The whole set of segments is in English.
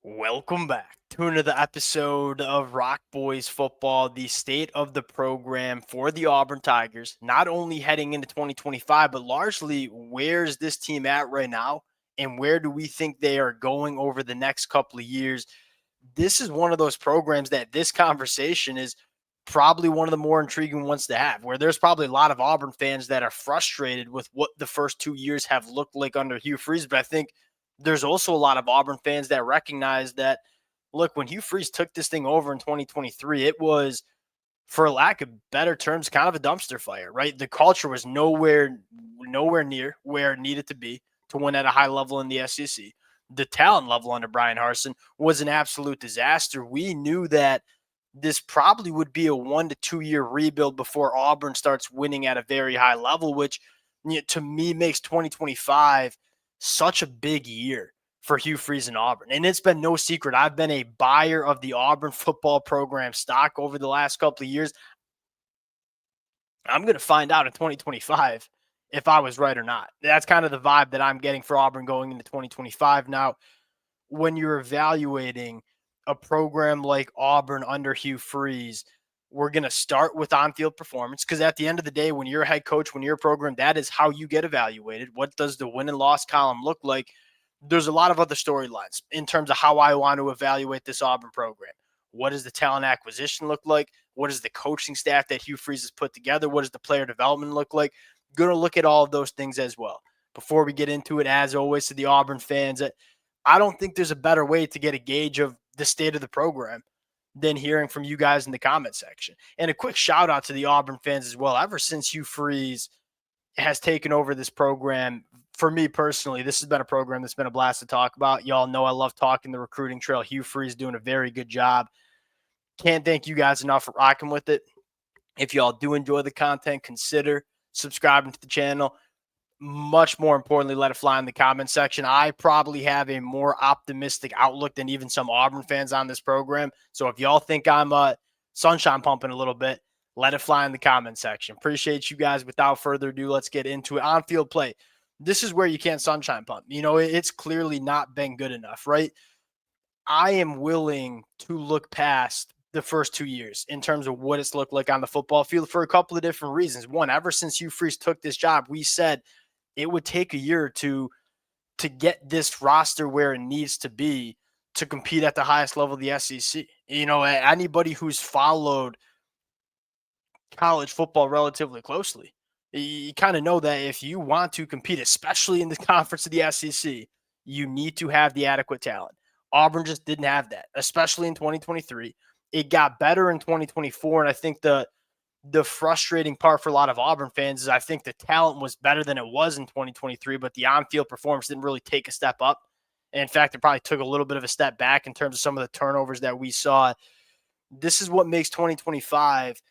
Welcome back to another episode of Rock Boys Football, the state of the program for the Auburn Tigers, not only heading into 2025, but largely where's this team at right now and where do we think they are going over the next couple of years. This is one of those programs that this conversation is probably one of the more intriguing ones to have, where there's probably a lot of Auburn fans that are frustrated with what the first 2 years have looked like under Hugh Freeze. But I think there's also a lot of Auburn fans that recognize that, look, when Hugh Freeze took this thing over in 2023, it was, for lack of better terms, kind of a dumpster fire, right? The culture was nowhere near where it needed to be to win at a high level in the SEC. The talent level under Brian Harsin was an absolute disaster. We knew that this probably would be a 1 to 2 year rebuild before Auburn starts winning at a very high level, which to me makes 2025 such a big year for Hugh Freeze and Auburn. And it's been no secret. I've been a buyer of the Auburn football program stock over the last couple of years. I'm going to find out in 2025 if I was right or not. That's kind of the vibe that I'm getting for Auburn going into 2025. Now, when you're evaluating a program like Auburn under Hugh Freeze, we're going to start with on-field performance because at the end of the day, when you're a head coach, when you're a program, that is how you get evaluated. What does the win and loss column look like? There's a lot of other storylines in terms of how I want to evaluate this Auburn program. What does the talent acquisition look like? What is the coaching staff that Hugh Freeze has put together? What does the player development look like? Going to look at all of those things as well. Before we get into it, as always, to the Auburn fans, I don't think there's a better way to get a gauge of the state of the program than hearing from you guys in the comment section. And a quick shout out to the Auburn fans as well. Ever since Hugh Freeze has taken over this program, for me personally, this has been a program that's been a blast to talk about. Y'all know I love talking the recruiting trail. Hugh Freeze doing a very good job. Can't thank you guys enough for rocking with it. If y'all do enjoy the content, consider subscribing to the channel. Much more importantly, let it fly in the comment section. I probably have a more optimistic outlook than even some Auburn fans on this program. So if y'all think I'm sunshine pumping a little bit, let it fly in the comment section. Appreciate you guys. Without further ado, let's get into it. On-field play. This is where you can't sunshine pump. It's clearly not been good enough, right? I am willing to look past the first 2 years in terms of what it's looked like on the football field for a couple of different reasons. One, ever since Hugh Freeze took this job, we said it would take a year or two to get this roster where it needs to be to compete at the highest level of the SEC. Anybody who's followed college football relatively closely, you kind of know that if you want to compete, especially in the conference of the SEC, you need to have the adequate talent. Auburn just didn't have that, especially in 2023. It got better in 2024, and I think the frustrating part for a lot of Auburn fans is I think the talent was better than it was in 2023, but the on-field performance didn't really take a step up. And in fact, it probably took a little bit of a step back in terms of some of the turnovers that we saw. This is what makes 2025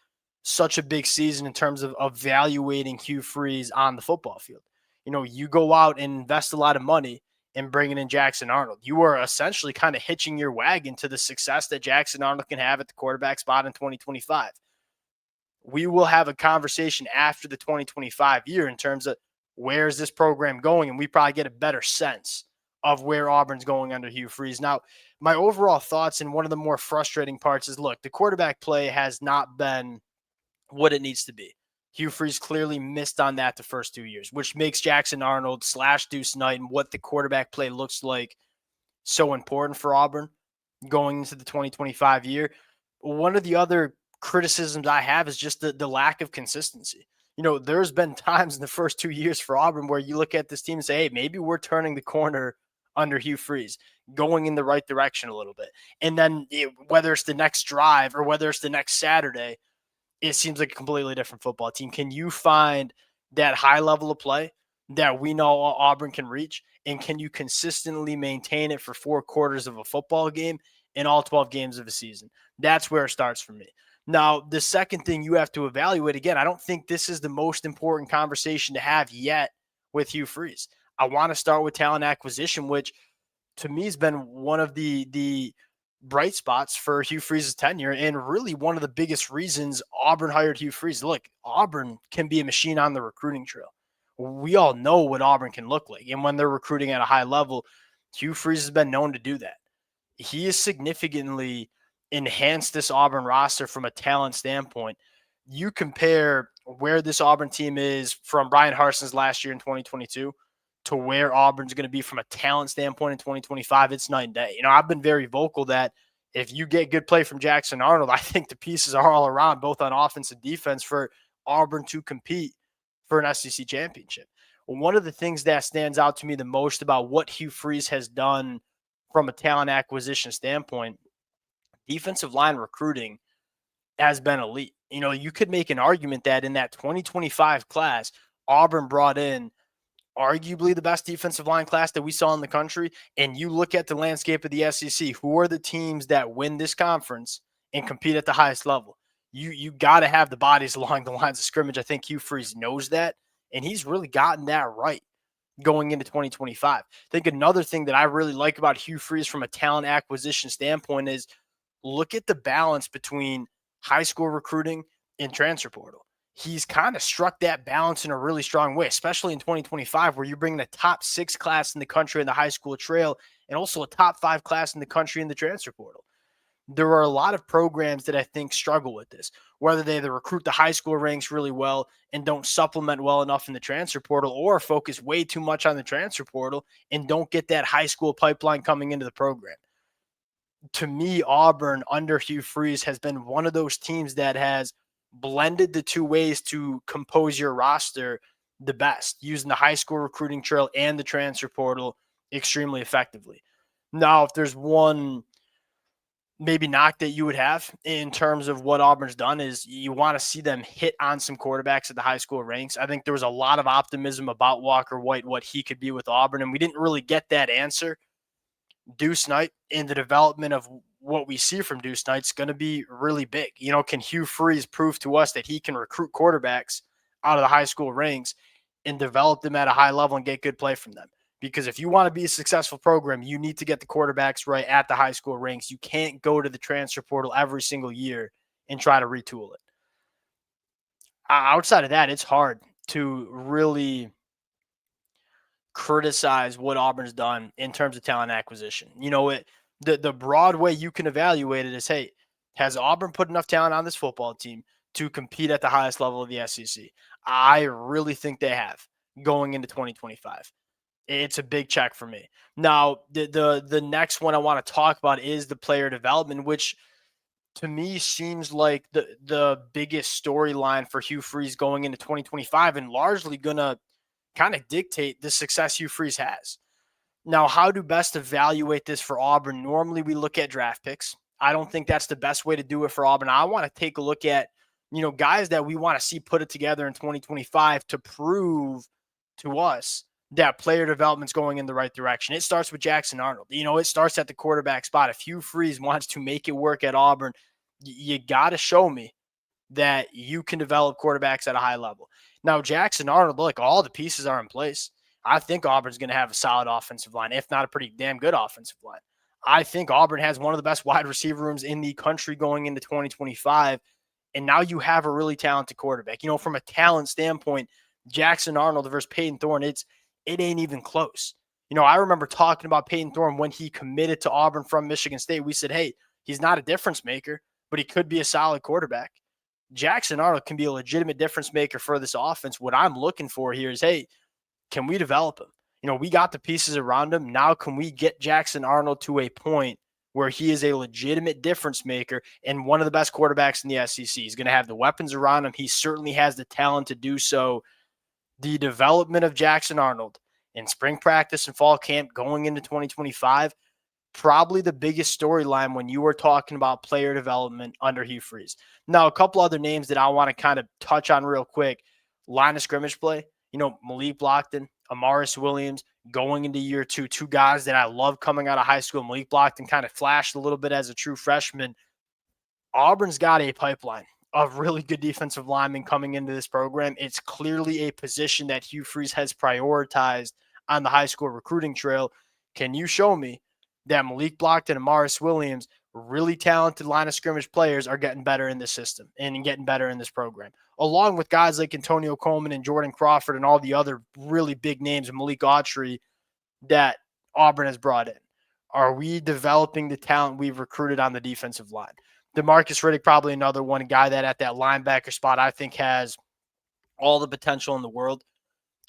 such a big season in terms of evaluating Hugh Freeze on the football field. You go out and invest a lot of money in bringing in Jackson Arnold. You are essentially kind of hitching your wagon to the success that Jackson Arnold can have at the quarterback spot in 2025. We will have a conversation after the 2025 year in terms of where is this program going, and we probably get a better sense of where Auburn's going under Hugh Freeze. Now, my overall thoughts and one of the more frustrating parts is, look, the quarterback play has not been what it needs to be. Hugh Freeze clearly missed on that the first 2 years, which makes Jackson Arnold / Deuce Knight and what the quarterback play looks like so important for Auburn going into the 2025 year. One of the other criticisms I have is just the lack of consistency. There's been times in the first 2 years for Auburn where you look at this team and say, hey, maybe we're turning the corner under Hugh Freeze, going in the right direction a little bit. And then whether it's the next drive or whether it's the next Saturday, it seems like a completely different football team. Can you find that high level of play that we know Auburn can reach? And can you consistently maintain it for 4 quarters of a football game in all 12 games of a season? That's where it starts for me. Now, the second thing you have to evaluate, again, I don't think this is the most important conversation to have yet with Hugh Freeze. I want to start with talent acquisition, which to me has been one of the bright spots for Hugh Freeze's tenure and really one of the biggest reasons Auburn hired Hugh Freeze. Look, Auburn can be a machine on the recruiting trail. We all know what Auburn can look like. And when they're recruiting at a high level, Hugh Freeze has been known to do that. he has significantly enhanced this Auburn roster from a talent standpoint. You compare where this Auburn team is from Brian Harson's last year in 2022 to where Auburn's going to be from a talent standpoint in 2025, it's night and day. I've been very vocal that if you get good play from Jackson Arnold, I think the pieces are all around, both on offense and defense, for Auburn to compete for an SEC championship. One of the things that stands out to me the most about what Hugh Freeze has done from a talent acquisition standpoint, defensive line recruiting has been elite. You could make an argument that in that 2025 class, Auburn brought in arguably the best defensive line class that we saw in the country. And you look at the landscape of the SEC, who are the teams that win this conference and compete at the highest level? You got to have the bodies along the lines of scrimmage. I think Hugh Freeze knows that, and he's really gotten that right going into 2025. I think another thing that I really like about Hugh Freeze from a talent acquisition standpoint is look at the balance between high school recruiting and transfer portal. He's kind of struck that balance in a really strong way, especially in 2025, where you're bringing a top 6 class in the country in the high school trail and also a top 5 class in the country in the transfer portal. There are a lot of programs that I think struggle with this, whether they recruit the high school ranks really well and don't supplement well enough in the transfer portal, or focus way too much on the transfer portal and don't get that high school pipeline coming into the program. To me, Auburn under Hugh Freeze has been one of those teams that has blended the two ways to compose your roster the best, using the high school recruiting trail and the transfer portal extremely effectively. Now, if there's one maybe knock that you would have in terms of what Auburn's done, is you want to see them hit on some quarterbacks at the high school ranks. I think there was a lot of optimism about Walker White, what he could be with Auburn, and we didn't really get that answer. Deuce Knight in the development of what we see from Deuce Knight's going to be really big. Can Hugh Freeze prove to us that he can recruit quarterbacks out of the high school ranks and develop them at a high level and get good play from them? Because if you want to be a successful program, you need to get the quarterbacks right at the high school ranks. You can't go to the transfer portal every single year and try to retool it. Outside of that, it's hard to really criticize what Auburn's done in terms of talent acquisition. The broad way you can evaluate it is, hey, has Auburn put enough talent on this football team to compete at the highest level of the SEC? I really think they have going into 2025. It's a big check for me. Now, the next one I want to talk about is the player development, which to me seems like the biggest storyline for Hugh Freeze going into 2025, and largely going to kind of dictate the success Hugh Freeze has. Now, how to best evaluate this for Auburn? Normally, we look at draft picks. I don't think that's the best way to do it for Auburn. I want to take a look at, guys that we want to see put it together in 2025 to prove to us that player development's going in the right direction. It starts with Jackson Arnold. It starts at the quarterback spot. If Hugh Freeze wants to make it work at Auburn, you got to show me that you can develop quarterbacks at a high level. Now, Jackson Arnold, look, all the pieces are in place. I think Auburn's going to have a solid offensive line, if not a pretty damn good offensive line. I think Auburn has one of the best wide receiver rooms in the country going into 2025. And now you have a really talented quarterback. From a talent standpoint, Jackson Arnold versus Peyton Thorne, it ain't even close. I remember talking about Peyton Thorne when he committed to Auburn from Michigan State. We said, hey, he's not a difference maker, but he could be a solid quarterback. Jackson Arnold can be a legitimate difference maker for this offense. What I'm looking for here is, hey, can we develop him? We got the pieces around him. Now, can we get Jackson Arnold to a point where he is a legitimate difference maker and one of the best quarterbacks in the SEC? He's going to have the weapons around him. He certainly has the talent to do so. The development of Jackson Arnold in spring practice and fall camp going into 2025, probably the biggest storyline when you were talking about player development under Hugh Freeze. Now, a couple other names that I want to kind of touch on real quick. Line of scrimmage play, Malik Blockton, Amaris Williams going into year two guys that I love coming out of high school. Malik Blockton kind of flashed a little bit as a true freshman. Auburn's got a pipeline of really good defensive linemen coming into this program. It's clearly a position that Hugh Freeze has prioritized on the high school recruiting trail. Can you show me that Malik Blockton and Amaris Williams, really talented line of scrimmage players, are getting better in this system and getting better in this program, along with guys like Antonio Coleman and Jordan Crawford and all the other really big names, Malik Autry, that Auburn has brought in? Are we developing the talent we've recruited on the defensive line? DeMarcus Riddick, probably another one, a guy that at that linebacker spot I think has all the potential in the world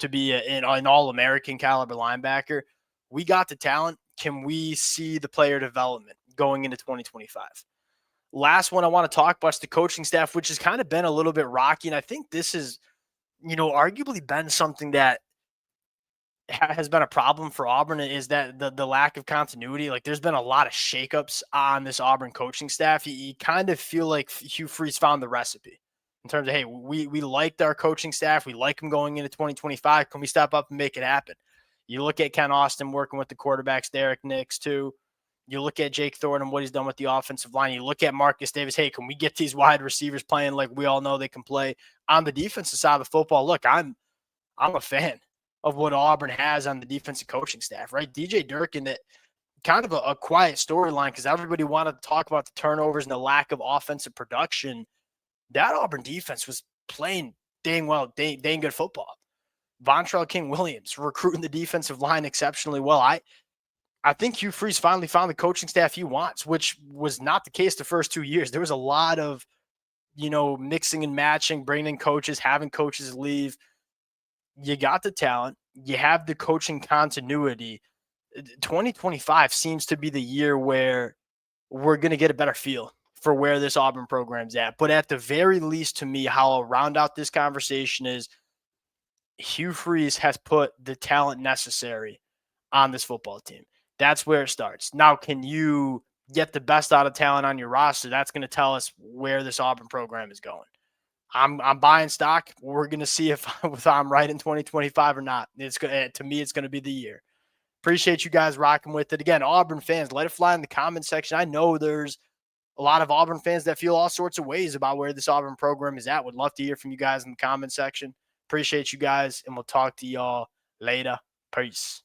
to be an all-American caliber linebacker. We got the talent. Can we see the player development going into 2025? Last one I want to talk about is the coaching staff, which has kind of been a little bit rocky. And I think this is, arguably been something that has been a problem for Auburn, is that the lack of continuity. Like, there's been a lot of shakeups on this Auburn coaching staff. You kind of feel like Hugh Freeze found the recipe in terms of, hey, we liked our coaching staff. We like them going into 2025. Can we step up and make it happen? You look at Ken Austin working with the quarterbacks, Derek Nix too. You look at Jake Thornton and what he's done with the offensive line. You look at Marcus Davis. Hey, can we get these wide receivers playing like we all know they can play? On the defensive side of the football, look, I'm a fan of what Auburn has on the defensive coaching staff, right? DJ Durkin, that kind of a quiet storyline because everybody wanted to talk about the turnovers and the lack of offensive production. That Auburn defense was playing dang good football. Vontrell King-Williams recruiting the defensive line exceptionally well. I think Hugh Freeze finally found the coaching staff he wants, which was not the case the first 2 years. There was a lot of, mixing and matching, bringing in coaches, having coaches leave. You got the talent. You have the coaching continuity. 2025 seems to be the year where we're going to get a better feel for where this Auburn program's at. But at the very least, to me, how I'll round out this conversation is Hugh Freeze has put the talent necessary on this football team. That's where it starts. Now, can you get the best out of talent on your roster? That's going to tell us where this Auburn program is going. I'm buying stock. We're going to see if I'm right in 2025 or not. To me, it's going to be the year. Appreciate you guys rocking with it. Again, Auburn fans, let it fly in the comment section. I know there's a lot of Auburn fans that feel all sorts of ways about where this Auburn program is at. Would love to hear from you guys in the comment section. Appreciate you guys, and we'll talk to y'all later. Peace.